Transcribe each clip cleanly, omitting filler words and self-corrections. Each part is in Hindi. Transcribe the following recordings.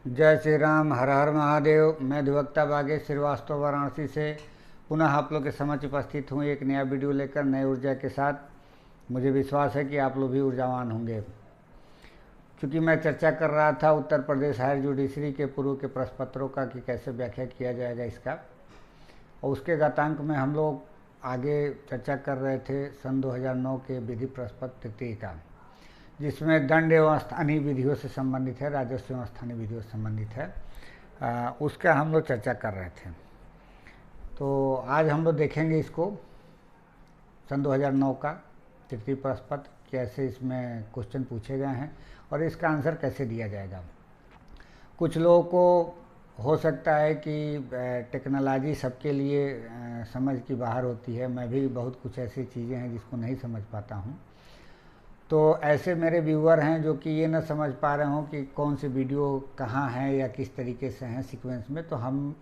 जय श्री राम। हर हर महादेव। मैं अधिवक्ता बागेश श्रीवास्तव वाराणसी से पुनः आप लोग के समक्ष उपस्थित हूँ एक नया वीडियो लेकर नई ऊर्जा के साथ। मुझे विश्वास है कि आप लोग भी ऊर्जावान होंगे। क्योंकि मैं चर्चा कर रहा था उत्तर प्रदेश हायर जुडिशरी के पूर्व के प्रश्न पत्रों का कि कैसे व्याख्या किया जाएगा इसका, और उसके घातांक में हम लोग आगे चर्चा कर रहे थे सन 2009 के विधि प्रश्न पत्र तृतीय का, जिसमें दंड एवं स्थानीय विधियों से संबंधित है, राजस्व एवं स्थानीय विधियों से संबंधित है। उसका हम लोग चर्चा कर रहे थे। तो आज हम लोग देखेंगे इसको सन 2009 का तृतीय प्रश्न पत्र, कैसे इसमें क्वेश्चन पूछे गए हैं और इसका आंसर कैसे दिया जाएगा। कुछ लोगों को हो सकता है कि टेक्नोलॉजी सबके लिए समझ की बाहर होती है। मैं भी बहुत कुछ ऐसी चीज़ें हैं जिसको नहीं समझ पाता हूँ। तो ऐसे मेरे व्यूअर हैं जो कि ये ना समझ पा रहे हों कि कौन सी वीडियो कहाँ है या किस तरीके से हैं सीक्वेंस में, तो हम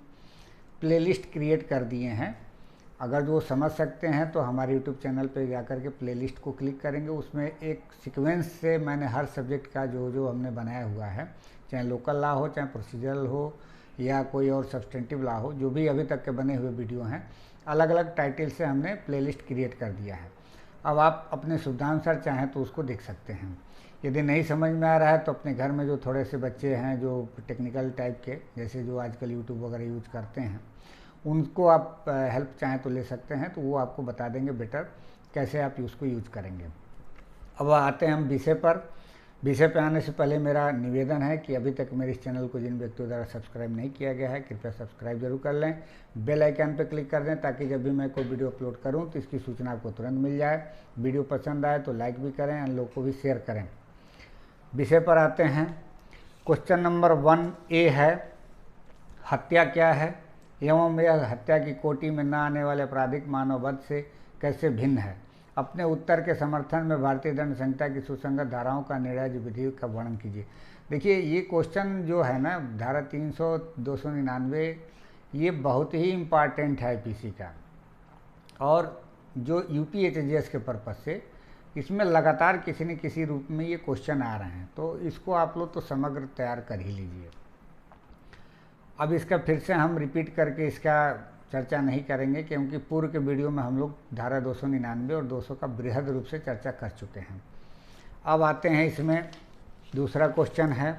प्लेलिस्ट क्रिएट कर दिए हैं। अगर जो समझ सकते हैं तो हमारे यूट्यूब चैनल पे जाकर के प्लेलिस्ट को क्लिक करेंगे। उसमें एक सीक्वेंस से मैंने हर सब्जेक्ट का जो जो हमने बनाया हुआ है, चाहे लोकल लॉ हो, चाहे प्रोसीजरल हो या कोई और सब्सटेंटिव लॉ हो, जो भी अभी तक के बने हुए वीडियो हैं, अलग अलग टाइटल से हमने प्लेलिस्ट क्रिएट कर दिया है। अब आप अपने सुविधानुसार चाहें तो उसको देख सकते हैं। यदि नहीं समझ में आ रहा है तो अपने घर में जो थोड़े से बच्चे हैं जो टेक्निकल टाइप के, जैसे जो आजकल यूट्यूब वगैरह यूज करते हैं, उनको आप हेल्प चाहें तो ले सकते हैं, तो वो आपको बता देंगे बेटर कैसे आप उसको यूज करेंगे। अब आते हैं हम विषय पर। विषय पे आने से पहले मेरा निवेदन है कि अभी तक मेरे इस चैनल को जिन व्यक्तियों द्वारा सब्सक्राइब नहीं किया गया है, कृपया सब्सक्राइब जरूर कर लें, बेल आइकन पर क्लिक कर दें, ताकि जब भी मैं कोई वीडियो अपलोड करूं तो इसकी सूचना आपको तुरंत मिल जाए। वीडियो पसंद आए तो लाइक भी करें, अन्य लोगों को भी शेयर करें। विषय पर आते हैं। क्वेश्चन नंबर 1A है, हत्या क्या है एवं यह हत्या की कोटि में न आने वाले आपराधिक मानव वध से कैसे भिन्न है। अपने उत्तर के समर्थन में भारतीय दंड संहिता की सुसंगत धाराओं का निर्णय विधि का वर्णन कीजिए। देखिए, ये क्वेश्चन जो है ना, धारा 300, 299, ये बहुत ही इम्पॉर्टेंट है आईपीसी का, और जो यूपीएचजीएस के पर्पज से इसमें लगातार किसी न किसी रूप में ये क्वेश्चन आ रहे हैं। तो इसको आप लोग तो समग्र तैयार कर ही लीजिए। अब इसका फिर से हम रिपीट करके इसका चर्चा नहीं करेंगे, क्योंकि पूर्व के वीडियो में हम लोग धारा 299 और 200 का बृहद रूप से चर्चा कर चुके हैं। अब आते हैं इसमें दूसरा क्वेश्चन है,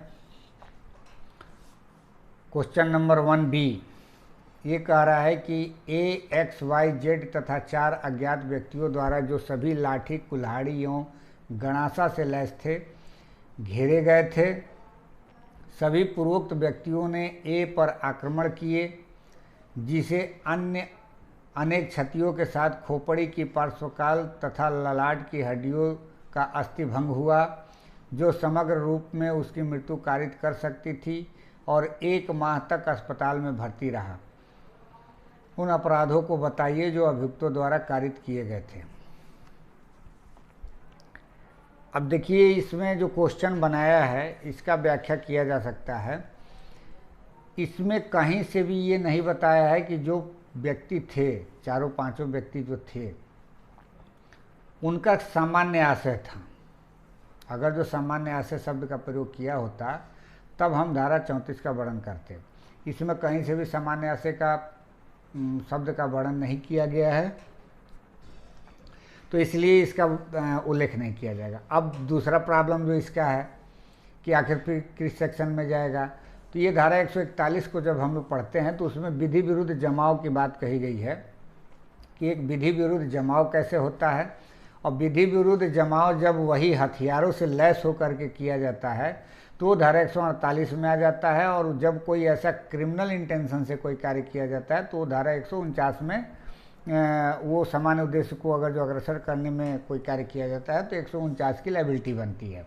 क्वेश्चन नंबर 1B। ये कह रहा है कि AXYZ तथा 4 अज्ञात व्यक्तियों द्वारा जो सभी लाठी, कुल्हाड़ी एवं गणासा से लैस थे, घेरे गए थे। सभी पूर्वोक्त व्यक्तियों ने A पर आक्रमण किए, जिसे अन्य अनेक क्षतियों के साथ खोपड़ी की पार्श्वकाल तथा ललाट की हड्डियों का अस्थिभंग हुआ, जो समग्र रूप में उसकी मृत्यु कारित कर सकती थी, और 1 माह तक अस्पताल में भर्ती रहा। उन अपराधों को बताइए जो अभियुक्तों द्वारा कारित किए गए थे। अब देखिए, इसमें जो क्वेश्चन बनाया है इसका व्याख्या किया जा सकता है। इसमें कहीं से भी ये नहीं बताया है कि जो व्यक्ति थे, चारों पांचों व्यक्ति जो थे, उनका सामान्य आशय था। अगर जो सामान्य आशय शब्द का प्रयोग किया होता तब हम धारा 34 का वर्णन करते। इसमें कहीं से भी सामान्य आशय का शब्द का वर्णन नहीं किया गया है, तो इसलिए इसका उल्लेख नहीं किया जाएगा। अब दूसरा प्रॉब्लम जो इसका है कि आखिर फिर किस सेक्शन में जाएगा, तो ये धारा 141 को जब हम लोग पढ़ते हैं तो उसमें विधि विरुद्ध जमाव की बात कही गई है कि एक विधि विरुद्ध जमाव कैसे होता है। और विधि विरुद्ध जमाव जब वही हथियारों से लैस होकर के किया जाता है तो वो धारा 148 में आ जाता है, और जब कोई ऐसा क्रिमिनल इंटेंशन से कोई कार्य किया जाता है तो वो धारा 149 में वो सामान्य उद्देश्य को अगर जो अग्रसर करने में कोई कार्य किया जाता है तो 149 की लायबिलिटी बनती है।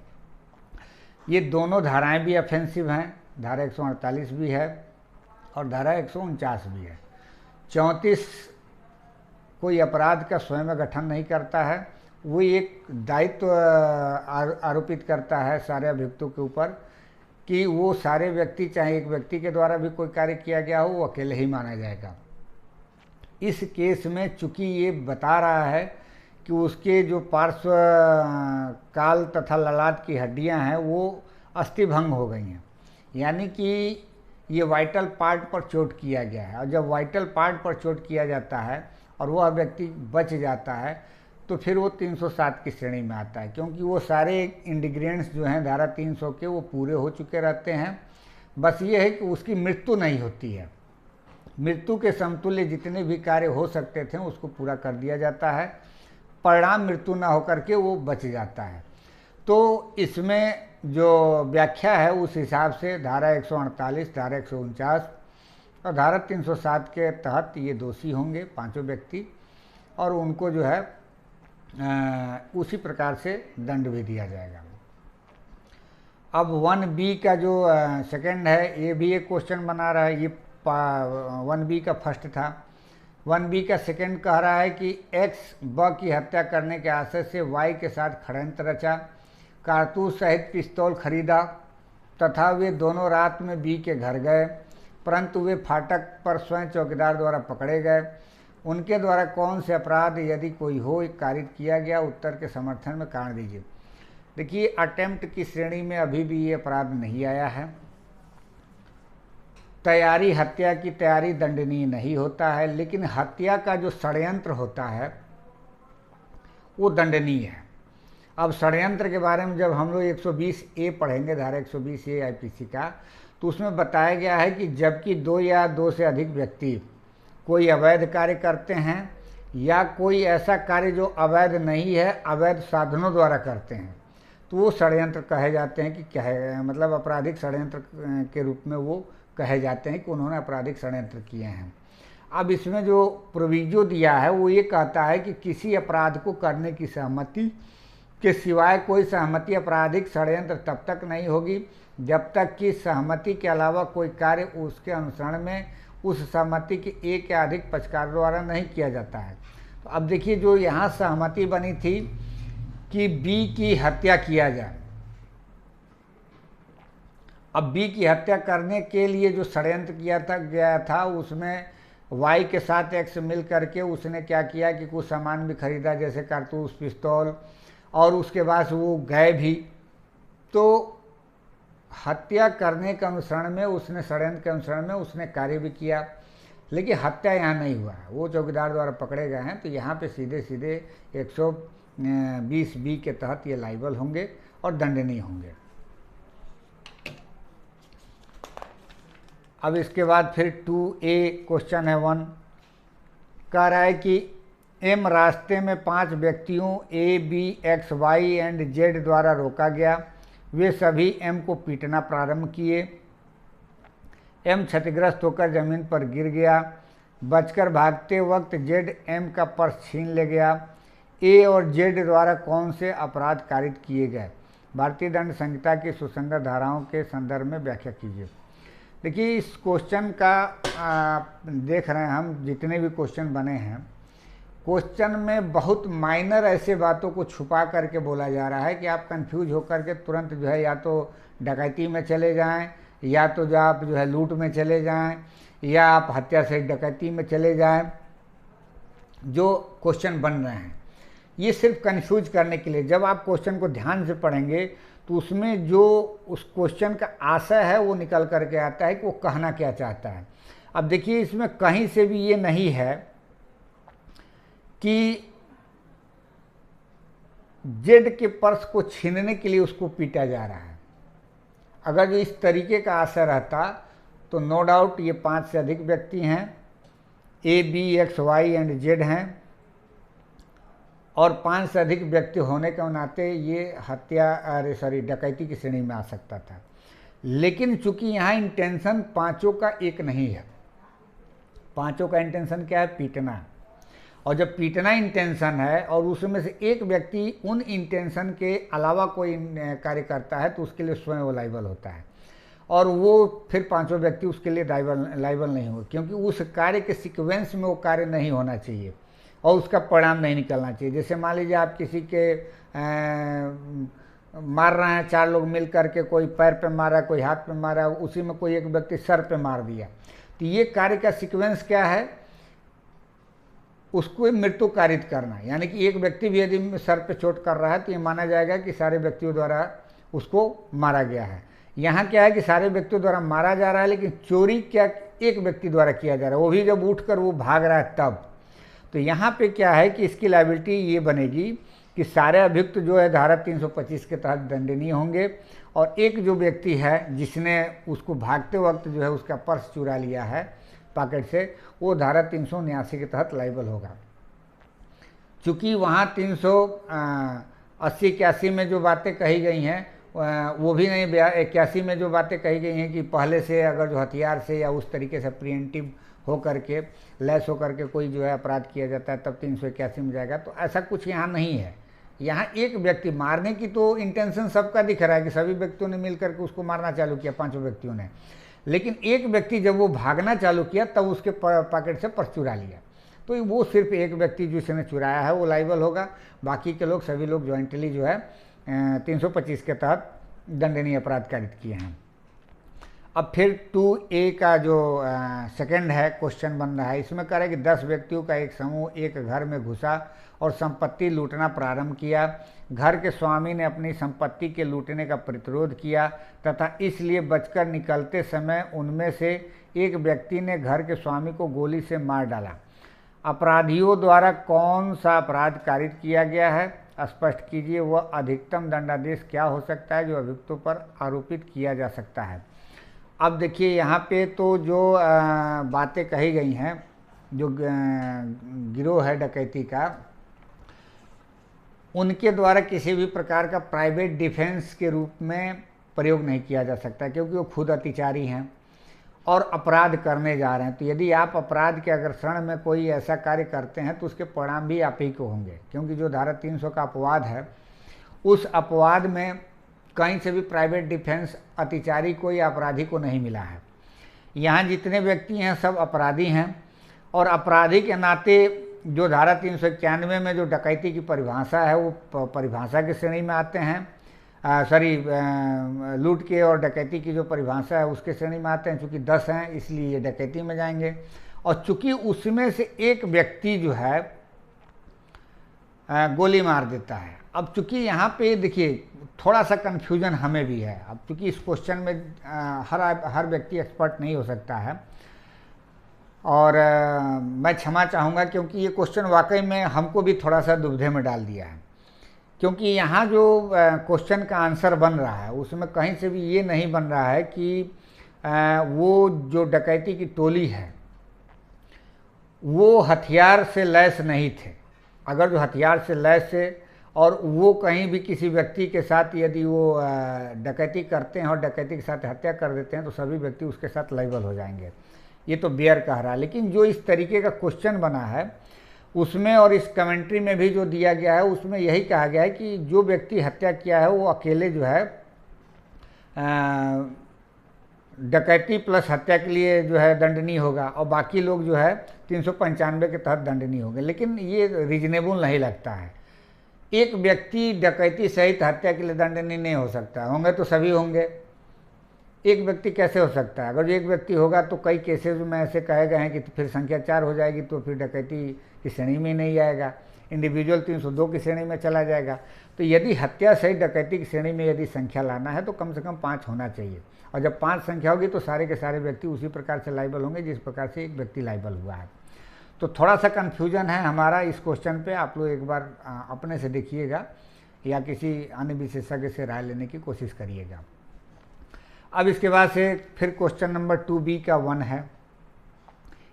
ये दोनों धाराएं भी ऑफेंसिव हैं, धारा 148 भी है और धारा 149 भी है। 34 कोई अपराध का स्वयं गठन नहीं करता है, वो एक दायित्व आरोपित करता है सारे अभियुक्तों के ऊपर कि वो सारे व्यक्ति, चाहे एक व्यक्ति के द्वारा भी कोई कार्य किया गया हो, वो अकेले ही माना जाएगा। इस केस में चूंकि ये बता रहा है कि उसके जो पार्श्व काल तथा ललाट की हड्डियां हैं वो अस्थिभंग हो गई हैं, यानी कि ये वाइटल पार्ट पर चोट किया गया है। और जब वाइटल पार्ट पर चोट किया जाता है और वह व्यक्ति बच जाता है तो फिर वो 307 की श्रेणी में आता है, क्योंकि वो सारे इंडिग्रेंट्स जो हैं धारा 300 के वो पूरे हो चुके रहते हैं। बस ये है कि उसकी मृत्यु नहीं होती है, मृत्यु के समतुल्य जितने भी कार्य हो सकते थे उसको पूरा कर दिया जाता है, परिणाम मृत्यु ना होकर के वो बच जाता है। तो इसमें जो व्याख्या है उस हिसाब से धारा 148, धारा 149 और धारा 307 के तहत ये दोषी होंगे पांचों व्यक्ति, और उनको जो है उसी प्रकार से दंड भी दिया जाएगा। अब 1B का जो सेकंड है, ये भी एक क्वेश्चन बना रहा है। ये 1B का फर्स्ट था। 1B का सेकंड कह रहा है कि X ब की हत्या करने के आशय से Y के साथ षड्यंत्र रचा, कारतूस सहित पिस्तौल खरीदा तथा वे दोनों रात में B के घर गए, परंतु वे फाटक पर स्वयं चौकीदार द्वारा पकड़े गए। उनके द्वारा कौन से अपराध यदि कोई हो कारित किया गया? उत्तर के समर्थन में कारण दीजिए। देखिए, अटेम्प्ट की श्रेणी में अभी भी ये अपराध नहीं आया है। तैयारी, हत्या की तैयारी दंडनीय नहीं होता है, लेकिन हत्या का जो षड्यंत्र होता है वो दंडनीय है। अब षड्यंत्र के बारे में जब हम लोग 120A पढ़ेंगे, धारा 120A IPC का, तो उसमें बताया गया है कि जबकि दो या दो से अधिक व्यक्ति कोई अवैध कार्य करते हैं या कोई ऐसा कार्य जो अवैध नहीं है, अवैध साधनों द्वारा करते हैं, तो वो षड्यंत्र कहे जाते हैं। कि मतलब आपराधिक षड्यंत्र के रूप में वो कहे जाते हैं कि उन्होंने आपराधिक षड्यंत्र किए हैं। अब इसमें जो प्रोविजो दिया है वो ये कहता है कि किसी अपराध को करने की सहमति के सिवाय कोई सहमति आपराधिक षड्यंत्र तब तक नहीं होगी जब तक कि सहमति के अलावा कोई कार्य उसके अनुसरण में उस सहमति के एक या अधिक पक्षकार द्वारा नहीं किया जाता है। तो अब देखिए, जो यहाँ सहमति बनी थी कि B की हत्या किया जाए, अब B की हत्या करने के लिए जो षड्यंत्र गया था उसमें Y के साथ X मिल करके उसने क्या किया कि कुछ सामान भी खरीदा, जैसे कारतूस, पिस्तौल, और उसके बाद वो गए भी। तो हत्या करने के अनुसरण में उसने, षड्यंत्र के अनुसरण में उसने कार्य भी किया, लेकिन हत्या यहाँ नहीं हुआ है, वो चौकीदार द्वारा पकड़े गए हैं। तो यहाँ पे सीधे सीधे 120B के तहत ये लाइबल होंगे और दंडनीय होंगे। अब इसके बाद फिर 2A क्वेश्चन है 1, कह रहा है कि M रास्ते में 5 व्यक्तियों A, B, X, Y and Z द्वारा रोका गया। वे सभी M को पीटना प्रारंभ किए। M क्षतिग्रस्त होकर जमीन पर गिर गया। बचकर भागते वक्त Z M का पर्स छीन ले गया। A और Z द्वारा कौन से अपराध कारित किए गए? भारतीय दंड संहिता की सुसंगत धाराओं के संदर्भ में व्याख्या कीजिए। देखिए, इस क्वेश्चन का देख रहे हैं हम, जितने भी क्वेश्चन बने हैं, क्वेश्चन में बहुत माइनर ऐसे बातों को छुपा करके बोला जा रहा है कि आप कंफ्यूज होकर के तुरंत जो है या तो डकैती में चले जाएं, या तो जो आप जो है लूट में चले जाएं, या आप हत्या से डकैती में चले जाएं। जो क्वेश्चन बन रहे हैं ये सिर्फ कंफ्यूज करने के लिए। जब आप क्वेश्चन को ध्यान से पढ़ेंगे तो उसमें जो उस क्वेश्चन का आशय है वो निकल करके आता है कि वो कहना क्या चाहता है। अब देखिए, इसमें कहीं से भी ये नहीं है कि जेड के पर्स को छीनने के लिए उसको पीटा जा रहा है। अगर जो इस तरीके का आशय रहता तो नो डाउट ये 5 से अधिक व्यक्ति हैं, A, B, X, Y and Z हैं, और 5 से अधिक व्यक्ति होने के नाते ये डकैती की श्रेणी में आ सकता था। लेकिन चूंकि यहाँ इंटेंशन पांचों का एक नहीं है, पांचों का इंटेंशन क्या है? पीटना। और जब पीटना इंटेंशन है और उसमें से एक व्यक्ति उन इंटेंशन के अलावा कोई कार्य करता है तो उसके लिए स्वयं वो लाइबल होता है, और वो फिर पांचों व्यक्ति उसके लिए लाइबल नहीं हो, क्योंकि उस कार्य के सीक्वेंस में वो कार्य नहीं होना चाहिए और उसका परिणाम नहीं निकलना चाहिए। जैसे मान लीजिए आप किसी के मार रहे हैं, 4 लोग मिल करके, कोई पैर पे मारा, कोई हाथ पे मारा, उसी में कोई एक व्यक्ति सर पे मार दिया, तो ये कार्य का सीक्वेंस क्या है? उसको मृत्यु कारित करना। यानी कि एक व्यक्ति भी यदि सर पे चोट कर रहा है तो ये माना जाएगा कि सारे व्यक्तियों द्वारा उसको मारा गया है। यहाँ क्या है कि सारे व्यक्तियों द्वारा मारा जा रहा है, लेकिन चोरी क्या एक व्यक्ति द्वारा किया जा रहा है, वो भी जब उठकर वो भाग रहा है तब। तो यहाँ पे क्या है कि इसकी लायबिलिटी ये बनेगी कि सारे अभियुक्त जो है धारा 325 के तहत दंडनीय होंगे, और एक जो व्यक्ति है जिसने उसको भागते वक्त जो है उसका पर्स चुरा लिया है पॉकेट से, वो धारा 379 के तहत लाइबल होगा। चूँकि वहाँ 380-81 में जो बातें कही गई हैं वो भी नहीं, 81 में जो बातें कही गई हैं कि पहले से अगर जो हथियार से या उस तरीके से प्रिएंटिव हो करके लैस हो करके कोई जो है अपराध किया जाता है तब 381 में जाएगा, तो ऐसा कुछ यहाँ नहीं है। यहाँ एक व्यक्ति मारने की तो इंटेंशन सबका दिख रहा है कि सभी व्यक्तियों ने मिल करके उसको मारना चालू किया, 5 व्यक्तियों ने, लेकिन एक व्यक्ति जब वो भागना चालू किया तब उसके पॉकेट से पर्स चुरा लिया, तो वो सिर्फ एक व्यक्ति जिसने चुराया है वो लाइबल होगा। बाकी के लोग सभी लोग ज्वाइंटली जो है 325 के तहत दंडनीय अपराध कारित किए हैं। अब फिर 2A का जो सेकंड है क्वेश्चन बन रहा है, इसमें कह रहा है कि 10 व्यक्तियों का एक समूह एक घर में घुसा और संपत्ति लूटना प्रारंभ किया। घर के स्वामी ने अपनी संपत्ति के लूटने का प्रतिरोध किया तथा इसलिए बचकर निकलते समय उनमें से एक व्यक्ति ने घर के स्वामी को गोली से मार डाला। अपराधियों द्वारा कौन सा अपराध कारित किया गया है, स्पष्ट कीजिए। वह अधिकतम दंडादेश क्या हो सकता है जो अभियुक्तों पर आरोपित किया जा सकता है। अब देखिए यहाँ पे तो जो बातें कही गई हैं, जो गिरोह है डकैती का, उनके द्वारा किसी भी प्रकार का प्राइवेट डिफेंस के रूप में प्रयोग नहीं किया जा सकता, क्योंकि वो खुद अतिचारी हैं और अपराध करने जा रहे हैं। तो यदि आप अपराध के अग्रसरण में कोई ऐसा कार्य करते हैं तो उसके परिणाम भी आप ही को होंगे, क्योंकि जो धारा 300 का अपवाद है, उस अपवाद में कहीं से भी प्राइवेट डिफेंस अतिचारी को या अपराधी को नहीं मिला है। यहाँ जितने व्यक्ति हैं सब अपराधी हैं, और अपराधी के नाते जो धारा 391 में जो डकैती की परिभाषा है वो परिभाषा की श्रेणी में आते हैं, लूट के और डकैती की जो परिभाषा है उसके श्रेणी में आते हैं। चूँकि 10 हैं इसलिए ये डकैती में जाएंगे, और चूँकि उसमें से एक व्यक्ति जो है गोली मार देता है। अब चूँकि यहाँ पे देखिए थोड़ा सा कन्फ्यूजन हमें भी है। अब चूँकि इस क्वेश्चन में हर व्यक्ति एक्सपर्ट नहीं हो सकता है, और मैं क्षमा चाहूँगा क्योंकि ये क्वेश्चन वाकई में हमको भी थोड़ा सा दुविधा में डाल दिया है, क्योंकि यहाँ जो क्वेश्चन का आंसर बन रहा है उसमें कहीं से भी ये नहीं बन रहा है कि वो जो डकैती की टोली है वो हथियार से लैस नहीं थे। अगर जो हथियार से लैस थे और वो कहीं भी किसी व्यक्ति के साथ यदि वो डकैती करते हैं और डकैती के साथ हत्या कर देते हैं तो सभी व्यक्ति उसके साथ लायबल हो जाएंगे। ये तो बेयर कह रहा है, लेकिन जो इस तरीके का क्वेश्चन बना है उसमें और इस कमेंट्री में भी जो दिया गया है उसमें यही कहा गया है कि जो व्यक्ति हत्या किया है वो अकेले जो है डकैती प्लस हत्या के लिए जो है दंडनीय होगा, और बाकी लोग जो है 395 के तहत दंडनीय होंगे। लेकिन ये रीजनेबल नहीं लगता है। एक व्यक्ति डकैती सहित हत्या के लिए दंडनीय नहीं हो सकता, होंगे तो सभी होंगे। एक व्यक्ति कैसे हो सकता है? अगर एक व्यक्ति होगा तो कई केसेज में ऐसे कहे गए हैं कि फिर संख्या 4 हो जाएगी, तो फिर डकैती की श्रेणी में नहीं आएगा, इंडिविजुअल 302 की श्रेणी में चला जाएगा। तो यदि हत्या सहित डकैती की श्रेणी में यदि संख्या लाना है तो कम से कम 5 होना चाहिए, और जब 5 संख्या होगी तो सारे के सारे व्यक्ति उसी प्रकार से लायबल होंगे जिस प्रकार से एक व्यक्ति लायबल हुआ है। तो थोड़ा सा कन्फ्यूजन है हमारा इस क्वेश्चन पे। आप लोग एक बार अपने से देखिएगा या किसी अन्य विशेषज्ञ से राय लेने की कोशिश करिएगा। अब इसके बाद से फिर क्वेश्चन नंबर 2B का 1 है।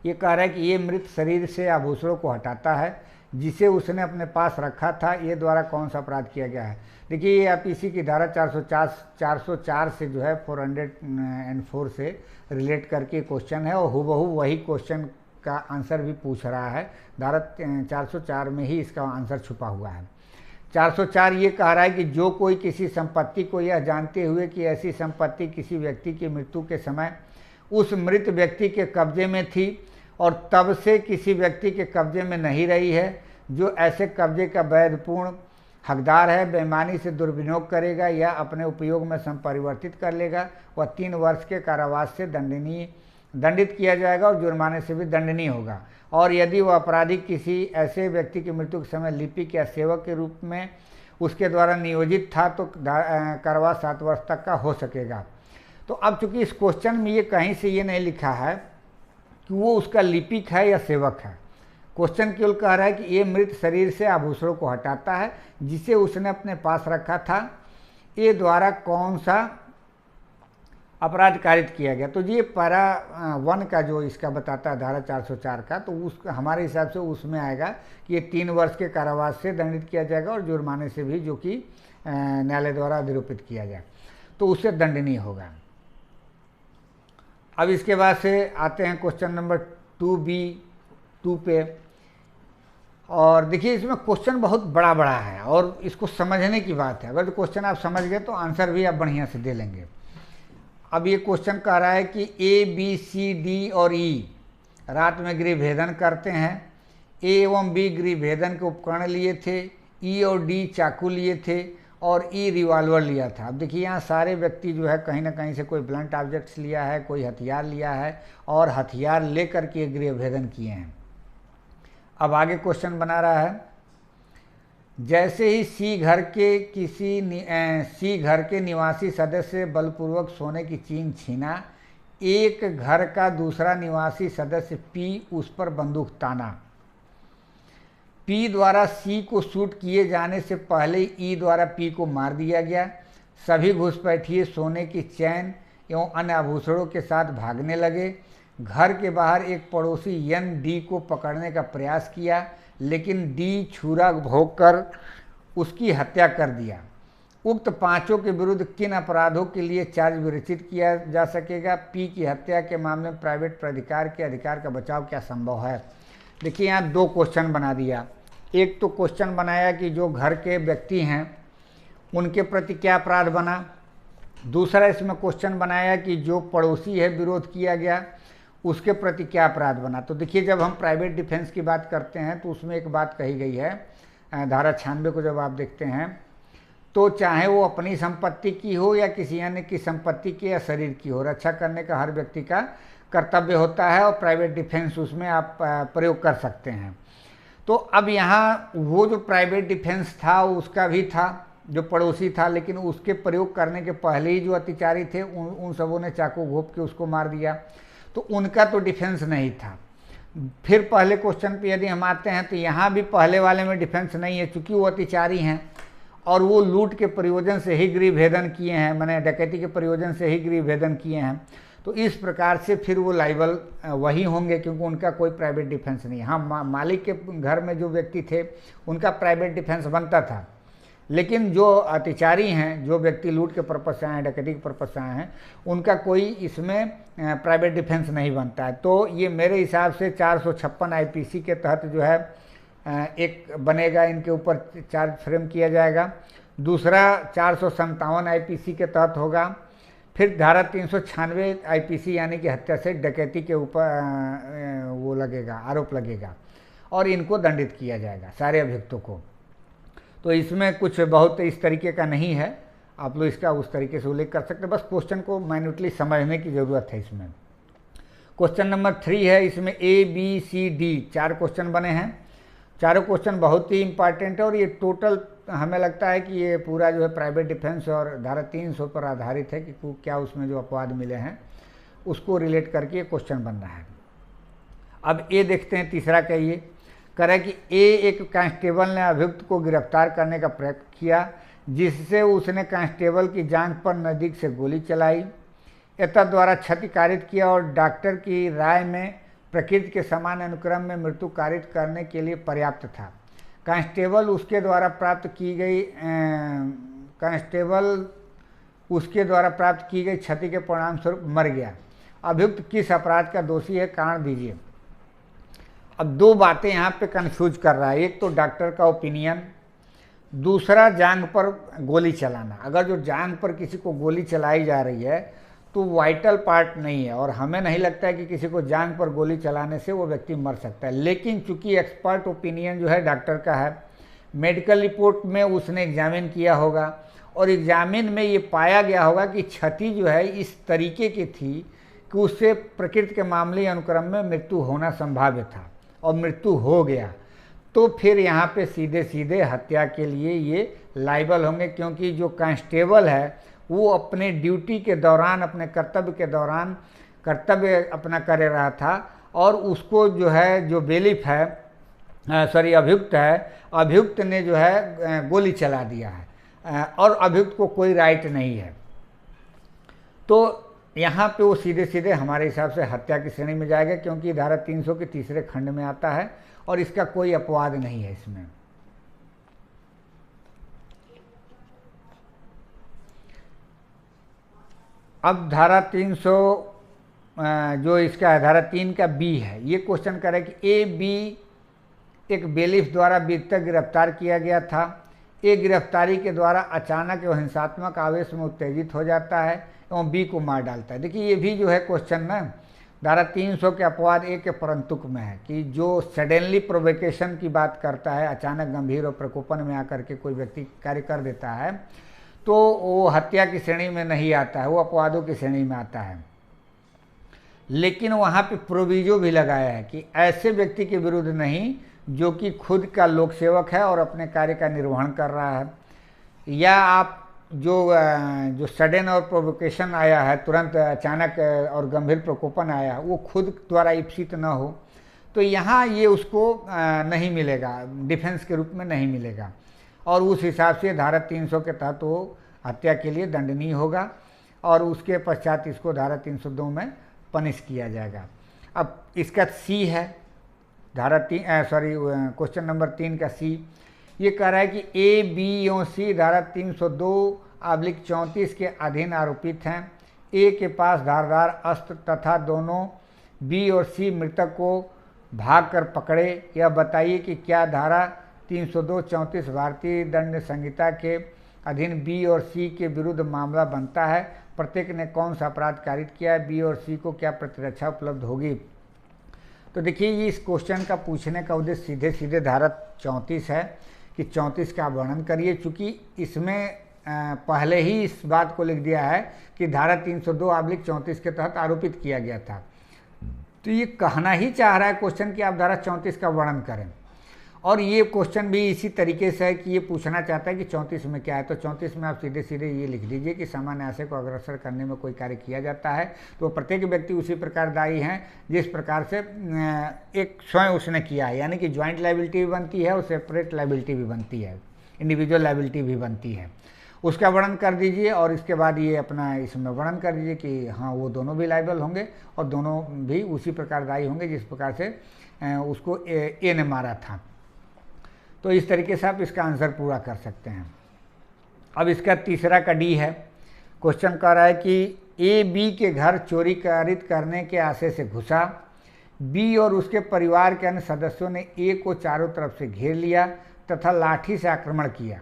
ये कह रहा है कि ये मृत शरीर से आभूषणों को हटाता है जिसे उसने अपने पास रखा था, ये द्वारा कौन सा अपराध किया गया है। देखिए ये आप इसी की धारा 404 से जो है 404 से रिलेट करके क्वेश्चन है, और हूबहू वही क्वेश्चन का आंसर भी पूछ रहा है। धारा 404 में ही इसका आंसर छुपा हुआ है। 404 ये कह रहा है कि जो कोई किसी संपत्ति को यह जानते हुए कि ऐसी संपत्ति किसी व्यक्ति की मृत्यु के समय उस मृत व्यक्ति के कब्जे में थी और तब से किसी व्यक्ति के कब्जे में नहीं रही है, जो ऐसे कब्जे का वैधपूर्ण हकदार है, बेईमानी से दुर्विनियोग करेगा या अपने उपयोग में संपरिवर्तित कर लेगा, वह 3 वर्ष के कारावास से दंडित किया जाएगा और जुर्माने से भी दंडनीय होगा। और यदि वह अपराधी किसी ऐसे व्यक्ति की मृत्यु के समय लिपिक या सेवक के रूप में उसके द्वारा नियोजित था तो कारावास 7 वर्ष तक का हो सकेगा। तो अब चूंकि इस क्वेश्चन में ये कहीं से ये नहीं लिखा है कि वो उसका लिपिक है या सेवक है। क्वेश्चन केवल कह रहा है कि ये मृत शरीर से आभूषणों को हटाता है जिसे उसने अपने पास रखा था, ये द्वारा कौन सा अपराध कारित किया गया। तो ये पारा 1 का जो इसका बताता है धारा 404 का, तो उस हमारे हिसाब से उसमें आएगा कि ये 3 वर्ष के कारावास से दंडित किया जाएगा और जुर्माने से भी, जो कि न्यायालय द्वारा अधिरोपित किया जाए, तो उससे दंडनीय होगा। अब इसके बाद से आते हैं क्वेश्चन नंबर 2B2 पे। और देखिए इसमें क्वेश्चन बहुत बड़ा बड़ा है और इसको समझने की बात है। अगर तो क्वेश्चन आप समझ गए तो आंसर भी आप बढ़िया से दे लेंगे। अब ये क्वेश्चन कह रहा है कि A, B, C, D और E रात में गृह भेदन करते हैं। A एवं B गृह भेदन के उपकरण लिए थे, E और D चाकू लिए थे और E रिवॉल्वर लिया था। अब देखिए यहाँ सारे व्यक्ति जो है कहीं ना कहीं से कोई ब्लंट ऑब्जेक्ट्स लिया है, कोई हथियार लिया है और हथियार लेकर के गृह भेदन किए हैं। अब आगे क्वेश्चन बना रहा है, जैसे ही सी घर के निवासी सदस्य बलपूर्वक सोने की चीन छीना, एक घर का दूसरा निवासी सदस्य पी उस पर बंदूक ताना। पी द्वारा सी को शूट किए जाने से पहले ई द्वारा पी को मार दिया गया। सभी घुसपैठिए सोने की चैन एवं अन्य आभूषणों के साथ भागने लगे। घर के बाहर एक पड़ोसी यन डी को पकड़ने का प्रयास किया, लेकिन डी छुरा भोंककर उसकी हत्या कर दिया। उक्त पांचों के विरुद्ध किन अपराधों के लिए चार्ज विरचित किया जा सकेगा? पी की हत्या के मामले में प्राइवेट प्राधिकार के अधिकार का बचाव क्या संभव है? देखिए यहाँ 2 क्वेश्चन बना दिया। एक तो क्वेश्चन बनाया कि जो घर के व्यक्ति हैं उनके प्रति क्या अपराध बना। दूसरा इसमें क्वेश्चन बनाया कि जो पड़ोसी है विरोध किया गया उसके प्रति क्या अपराध बना। तो देखिए जब हम प्राइवेट डिफेंस की बात करते हैं तो उसमें एक बात कही गई है, धारा 96 को जब आप देखते हैं तो चाहे वो अपनी संपत्ति की हो या किसी अन्य की संपत्ति की या शरीर की हो, रक्षा करने का हर व्यक्ति का कर्तव्य होता है और प्राइवेट डिफेंस उसमें आप प्रयोग कर सकते हैं। तो अब यहाँ वो जो प्राइवेट डिफेंस था उसका भी था, जो पड़ोसी था, लेकिन उसके प्रयोग करने के पहले ही जो अत्याचारी थे उन सबों ने चाकू घोंप के उसको मार दिया, तो उनका तो डिफेंस नहीं था। फिर पहले क्वेश्चन पे यदि हम आते हैं तो यहाँ भी पहले वाले में डिफेंस नहीं है, चूँकि वो अत्याचारी हैं और वो लूट के प्रयोजन से ही गृह भेदन किए हैं, मैंने डकैती के प्रयोजन से ही गृह भेदन किए हैं। तो इस प्रकार से फिर वो लाइबल वही होंगे क्योंकि उनका कोई प्राइवेट डिफेंस नहीं है। हाँ, मालिक के घर में जो व्यक्ति थे उनका प्राइवेट डिफेंस बनता था, लेकिन जो अत्याचारी हैं, जो व्यक्ति लूट के पर्पज से आए हैं, डकैती के पर्पज से आए हैं, उनका कोई इसमें प्राइवेट डिफेंस नहीं बनता है। तो ये मेरे हिसाब से 456 आईपीसी के तहत जो है एक बनेगा, इनके ऊपर चार्ज फ्रेम किया जाएगा। दूसरा 457 आईपीसी के तहत होगा। फिर धारा 396 आईपीसी यानी कि हत्या से डकैती के ऊपर वो लगेगा, आरोप लगेगा और इनको दंडित किया जाएगा सारे अभियुक्तों को। तो इसमें कुछ बहुत इस तरीके का नहीं है, आप लोग इसका उस तरीके से उल्लेख कर सकते हैं, बस क्वेश्चन को माइन्यूटली समझने की ज़रूरत है। इसमें क्वेश्चन नंबर 3 है, इसमें ABCD 4 क्वेश्चन बने हैं। चारों क्वेश्चन बहुत ही इंपॉर्टेंट है और ये टोटल हमें लगता है कि ये पूरा जो है प्राइवेट डिफेंस और धारा 300 पर आधारित है कि क्या उसमें जो अपवाद मिले हैं उसको रिलेट करके ये क्वेश्चन बन रहा है। अब ए देखते हैं, तीसरा का ये करे कि एक कांस्टेबल ने अभियुक्त को गिरफ्तार करने का प्रयत्न किया जिससे उसने कांस्टेबल की जांघ पर नज़दीक से गोली चलाई, एतद द्वारा क्षति कारित किया और डॉक्टर की राय में प्रकृति के समान अनुक्रम में मृत्यु कारित करने के लिए पर्याप्त था। कांस्टेबल उसके द्वारा प्राप्त की गई क्षति के परिणाम स्वरूप मर गया। अभियुक्त किस अपराध का दोषी है, कारण दीजिए। अब 2 बातें यहाँ पे कंफ्यूज कर रहा है, एक तो डॉक्टर का ओपिनियन, दूसरा जांघ पर गोली चलाना। अगर जो जांघ पर किसी को गोली चलाई जा रही है तो वाइटल पार्ट नहीं है और हमें नहीं लगता है कि किसी को जांघ पर गोली चलाने से वो व्यक्ति मर सकता है। लेकिन चूंकि एक्सपर्ट ओपिनियन जो है डॉक्टर का है, मेडिकल रिपोर्ट में उसने एग्जामिन किया होगा और एग्जामिन में ये पाया गया होगा कि क्षति जो है इस तरीके की थी कि उससे प्रकृति के मामूली अनुक्रम में मृत्यु होना संभाव्य था और मृत्यु हो गया। तो फिर यहाँ पे सीधे सीधे हत्या के लिए ये लाइबल होंगे, क्योंकि जो कांस्टेबल है वो अपने ड्यूटी के दौरान, अपने कर्तव्य के दौरान कर्तव्य अपना कर रहा था, और उसको जो है, जो बेलिफ है, अभियुक्त है, अभियुक्त ने जो है गोली चला दिया है, और अभियुक्त को कोई राइट नहीं है। तो यहाँ पे वो सीधे सीधे हमारे हिसाब से हत्या की श्रेणी में जाएगा, क्योंकि धारा 300 के तीसरे खंड में आता है और इसका कोई अपवाद नहीं है इसमें। अब धारा 300 जो इसका है, धारा 3 का बी है, ये क्वेश्चन करे कि ए बी एक बेलिफ द्वारा बी तक गिरफ्तार किया गया था। ए गिरफ्तारी के द्वारा अचानक एवं हिंसात्मक आवेश में उत्तेजित हो जाता है एवं बी को मार डालता है। देखिए ये भी जो है क्वेश्चन ना धारा 300 के अपवाद ए के परंतुक में है कि जो सडनली प्रोवोकेशन की बात करता है, अचानक गंभीर और प्रकोपन में आकर के कोई व्यक्ति कार्य कर देता है, तो वो हत्या की श्रेणी में नहीं आता है, वो अपवादों की श्रेणी में आता है। लेकिन वहाँ पे प्रोविजो भी लगाया है कि ऐसे व्यक्ति के विरुद्ध नहीं जो कि खुद का लोक सेवक है और अपने कार्य का निर्वहन कर रहा है, या आप जो सडन और प्रोवोकेशन आया है, तुरंत अचानक और गंभीर प्रकोपन आया, वो खुद द्वारा इप्सित न हो, तो यहाँ ये उसको नहीं मिलेगा, डिफेंस के रूप में नहीं मिलेगा, और उस हिसाब से धारा 300 के तहत वो हत्या के लिए दंडनीय होगा, और उसके पश्चात इसको धारा 302 में पनिश किया जाएगा। अब इसका सी है, धारा क्वेश्चन नंबर 3 का सी, ये कह रहा है कि ए बी एवं सी धारा 302/34 के अधीन आरोपित हैं। ए के पास धारदार अस्त्र तथा दोनों बी और सी मृतक को भागकर पकड़े। यह बताइए कि क्या धारा 302-34 भारतीय दंड संहिता के अधीन बी और सी के विरुद्ध मामला बनता है। प्रत्येक ने कौन सा अपराध कारित किया है, बी और सी को क्या प्रतिरक्षा उपलब्ध होगी। तो देखिए ये इस क्वेश्चन का पूछने का उद्देश्य सीधे सीधे धारा 34 है कि 34 का वर्णन करिए, चूँकि इसमें पहले ही इस बात को लिख दिया है कि धारा 302/34 के तहत आरोपित किया गया था। तो ये कहना ही चाह रहा है क्वेश्चन कि आप धारा 34 का वर्णन करें, और ये क्वेश्चन भी इसी तरीके से है कि ये पूछना चाहता है कि 34 में क्या है। तो 34 में आप सीधे सीधे ये लिख दीजिए कि सामान्य आशय को अग्रसर करने में कोई कार्य किया जाता है तो प्रत्येक व्यक्ति उसी प्रकार दायी हैं जिस प्रकार से एक स्वयं उसने किया है, यानी कि ज्वाइंट लायबिलिटी भी बनती है और सेपरेट लायबिलिटी भी बनती है, इंडिविजुअल लायबिलिटी भी बनती है। उसका वर्णन कर दीजिए और इसके बाद ये अपना इसमें वर्णन कर दीजिए कि हाँ वो दोनों भी लायबल होंगे और दोनों भी उसी प्रकार दायी होंगे जिस प्रकार से उसको ए ने मारा था। तो इस तरीके से आप इसका आंसर पूरा कर सकते हैं। अब इसका तीसरा का डी है। क्वेश्चन कह रहा है कि ए बी के घर चोरी कारित करने के आशय से घुसा। बी और उसके परिवार के अन्य सदस्यों ने ए को चारों तरफ से घेर लिया तथा लाठी से आक्रमण किया।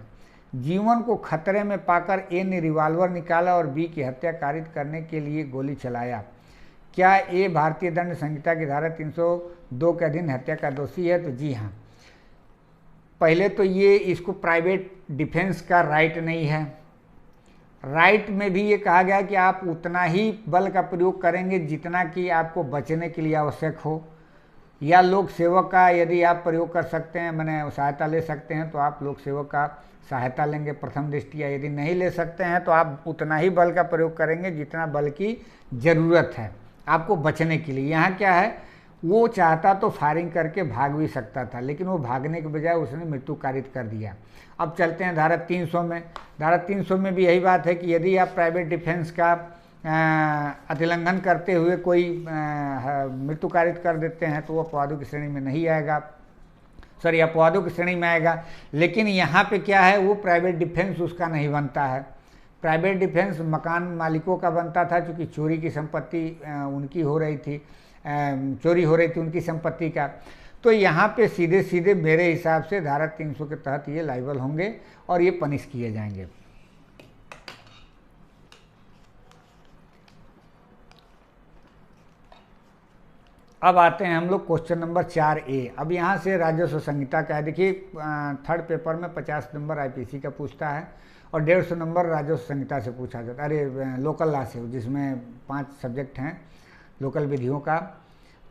जीवन को खतरे में पाकर ए ने रिवॉल्वर निकाला और बी की हत्या कारित करने के लिए गोली चलाया। क्या ए भारतीय दंड संहिता की धारा 302 के अधीन हत्या का दोषी है? तो जी हाँ। पहले तो ये इसको प्राइवेट डिफेंस का राइट नहीं है। राइट में भी ये कहा गया कि आप उतना ही बल का प्रयोग करेंगे जितना कि आपको बचने के लिए आवश्यक हो, या लोक सेवक का यदि आप प्रयोग कर सकते हैं, मैंने सहायता ले सकते हैं तो आप लोक सेवक का सहायता लेंगे प्रथम दृष्टिया। यदि नहीं ले सकते हैं तो आप उतना ही बल का प्रयोग करेंगे जितना बल की ज़रूरत है आपको बचने के लिए। यहाँ क्या है, वो चाहता तो फायरिंग करके भाग भी सकता था, लेकिन वो भागने के बजाय उसने मृत्यु कारित कर दिया। अब चलते हैं धारा 300 में। धारा 300 में भी यही बात है कि यदि आप प्राइवेट डिफेंस का अतिलंघन करते हुए कोई मृत्यु कारित कर देते हैं तो वो अपवादों की श्रेणी में नहीं आएगा, अपवादों की श्रेणी में आएगा। लेकिन यहाँ पे क्या है, वो प्राइवेट डिफेंस उसका नहीं बनता है। प्राइवेट डिफेंस मकान मालिकों का बनता था, क्योंकि चोरी की संपत्ति उनकी हो रही थी, चोरी हो रही थी उनकी संपत्ति का। तो यहाँ पे सीधे सीधे मेरे हिसाब से धारा 300 के तहत ये लायबल होंगे और ये पनिश किए जाएंगे। अब आते हैं हम लोग क्वेश्चन नंबर 4A। अब यहाँ से राजस्व संहिता का है। देखिए थर्ड पेपर में 50 नंबर आईपीसी का पूछता है और 150 नंबर राजस्व संहिता से पूछा जाता है, अरे लोकल लॉ से, जिसमें 5 सब्जेक्ट हैं लोकल विधियों का,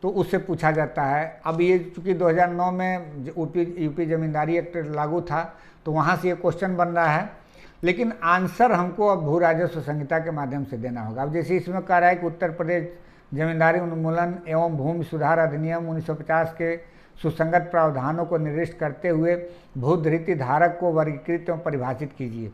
तो उससे पूछा जाता है। अब ये चूँकि 2009 में यूपी ज़मींदारी एक्ट लागू था तो वहाँ से ये क्वेश्चन बन रहा है। लेकिन आंसर हमको अब भू राजस्व संहिता के माध्यम से देना होगा। अब जैसे इसमें कह रहा है कि उत्तर प्रदेश जमींदारी उन्मूलन एवं भूमि सुधार अधिनियम 1950 के सुसंगत प्रावधानों को निर्दिष्ट करते हुए भूधृति धारक को वर्गीकृत एवं परिभाषित कीजिए।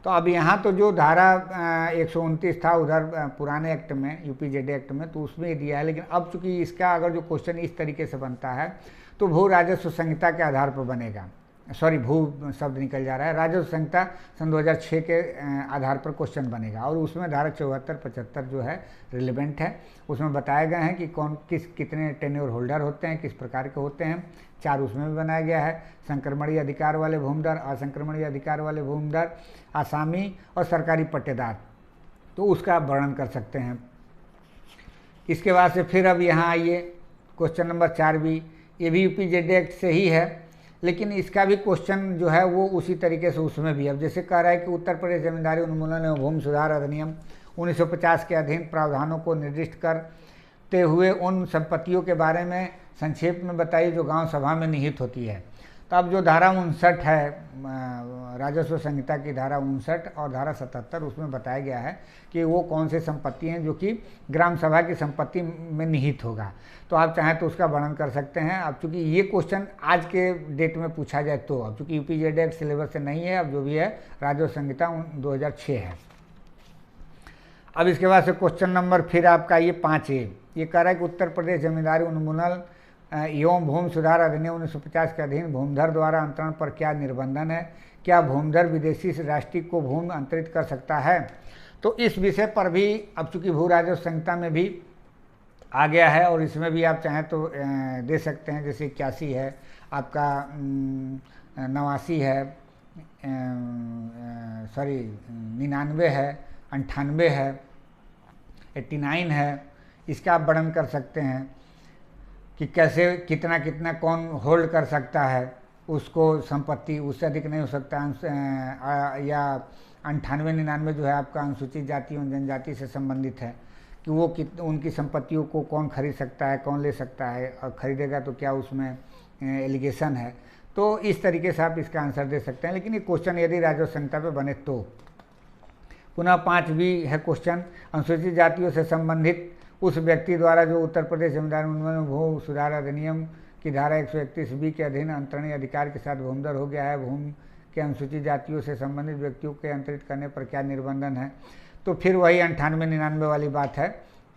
तो अब यहाँ तो जो धारा 129 था उधर पुराने एक्ट में, यूपीजेड एक्ट में, तो उसमें दिया है। लेकिन अब चूंकि इसका अगर जो क्वेश्चन इस तरीके से बनता है तो भू राजस्व संहिता के आधार पर बनेगा। सॉरी, भू शब्द निकल जा रहा है। राजस्व संहिता सन 2006 के आधार पर क्वेश्चन बनेगा और उसमें धारा 74, 75 जो है रिलेवेंट है। उसमें बताए गए हैं कि कौन कितने टेन्योर होल्डर होते हैं, किस प्रकार के होते हैं। 4 उसमें भी बनाया गया है। संक्रमणीय अधिकार वाले भूमिधर, असंक्रमणीय अधिकार वाले भूमिधर, आसामी और सरकारी पट्टेदार, तो उसका आप वर्णन कर सकते हैं। इसके बाद से फिर अब यहाँ आइए, क्वेश्चन नंबर 4 भी, ये भी यूपीजेड एक्ट से ही है, लेकिन इसका भी क्वेश्चन जो है वो उसी तरीके से उसमें भी। अब जैसे कह रहा है कि उत्तर प्रदेश जमींदारी उन्मूलन एवं भूमि सुधार अधिनियम 1950 के अधीन प्रावधानों को निर्दिष्ट करते हुए उन संपत्तियों के बारे में संक्षेप में बताइए जो गांव सभा में निहित होती है। तो अब जो धारा 59 है राजस्व संहिता की, धारा 59 और धारा 77, उसमें बताया गया है कि वो कौन से संपत्ति हैं जो कि ग्राम सभा की संपत्ति में निहित होगा। तो आप चाहें तो उसका वर्णन कर सकते हैं। अब चूंकि ये क्वेश्चन आज के डेट में पूछा जाए तो, अब चूंकि यूपीजेड एक्ट सिलेबस से नहीं है, अब जो भी है राजस्व संहिता 2006 है। अब इसके बाद से क्वेश्चन नंबर फिर आपका ये 5A, ये कह रहा है कि उत्तर प्रदेश जमींदारी उन्मूलन एवं भूमि सुधार अधिनियम 1950 के अधीन भूमिधर द्वारा अंतरण पर क्या निर्बंधन है? क्या भूमिधर विदेशी से राष्ट्रीय को भूमि अंतरित कर सकता है? तो इस विषय पर भी अब चूंकि भू राजस्व संहिता में भी आ गया है और इसमें भी आप चाहें तो दे सकते हैं। जैसे 81 है आपका, 89 है, सॉरी 99 है, 98 है, 89 है। इसका आप वर्णन कर सकते हैं कि कैसे कितना कितना कौन होल्ड कर सकता है उसको संपत्ति, उससे अधिक नहीं हो सकता। या 98, 99 जो है आपका अनुसूचित जाति एवं जनजाति से संबंधित है कि वो उनकी संपत्तियों को कौन खरीद सकता है, कौन ले सकता है, और खरीदेगा तो क्या उसमें एलिगेशन है। तो इस तरीके से आप इसका आंसर दे सकते हैं। लेकिन ये क्वेश्चन यदि राजस्व संहिता पे बने तो। पुनः 5B है क्वेश्चन, अनुसूचित जातियों से संबंधित उस व्यक्ति द्वारा जो उत्तर प्रदेश जमींदारी उन्मूलन भू सुधार अधिनियम की धारा 131B के अधीन अंतरणीय अधिकार के साथ भूमिधर हो गया है, भूमि के अनुसूचित जातियों से संबंधित व्यक्तियों के अंतरित करने पर क्या निर्बंधन है? तो फिर वही 98, 99 वाली बात है,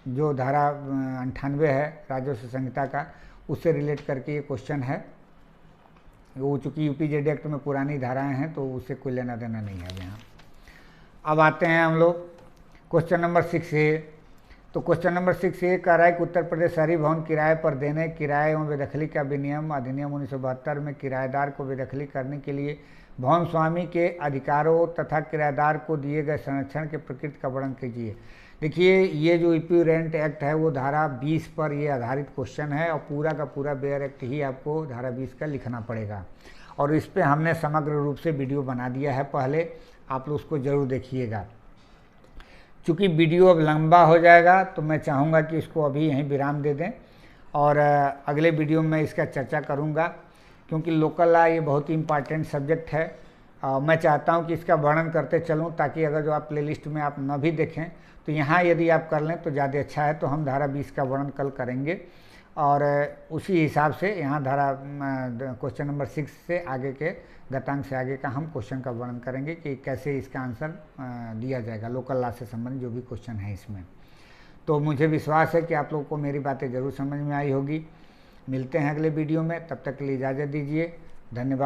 जो धारा 98 है राजस्व संहिता का, उससे रिलेट करके ये क्वेश्चन है। वो चूँकि यूपीजेड एक्ट में पुरानी धाराएँ हैं तो उससे कोई लेना देना नहीं है यहाँ। अब आते हैं हम लोग क्वेश्चन नंबर 6A। तो क्वेश्चन नंबर 6A कह रहा है कि उत्तर प्रदेश शहरी भवन किराए पर देने, किराए एवं बेदखली का विनियम अधिनियम 1972 में किराएदार को बेदखली करने के लिए भवन स्वामी के अधिकारों तथा किराएदार को दिए गए संरक्षण के प्रकृति का वर्णन कीजिए। देखिए, ये जो ईपी रेंट एक्ट है वो धारा 20 पर ये आधारित क्वेश्चन है और पूरा का पूरा बेयर एक्ट ही आपको धारा 20 का लिखना पड़ेगा। और इस पर हमने समग्र रूप से वीडियो बना दिया है पहले, आप लोग उसको ज़रूर देखिएगा। चूँकि वीडियो अब लंबा हो जाएगा तो मैं चाहूँगा कि इसको अभी यहीं विराम दे दें और अगले वीडियो में इसका चर्चा करूँगा, क्योंकि लोकल लॉ ये बहुत ही इम्पॉर्टेंट सब्जेक्ट है। मैं चाहता हूँ कि इसका वर्णन करते चलूँ ताकि अगर जो आप प्लेलिस्ट में आप न भी देखें तो यहाँ यदि आप कर लें तो ज़्यादा अच्छा है। तो हम धारा 20 का वर्णन कल करेंगे और उसी हिसाब से यहाँ धारा क्वेश्चन नंबर 6 से आगे के गतांक से आगे का हम क्वेश्चन का वर्णन करेंगे कि कैसे इसका आंसर दिया जाएगा, लोकल लॉ से संबंधित जो भी क्वेश्चन है इसमें। तो मुझे विश्वास है कि आप लोगों को मेरी बातें ज़रूर समझ में आई होगी। मिलते हैं अगले वीडियो में, तब तक के लिए इजाज़त दीजिए। धन्यवाद।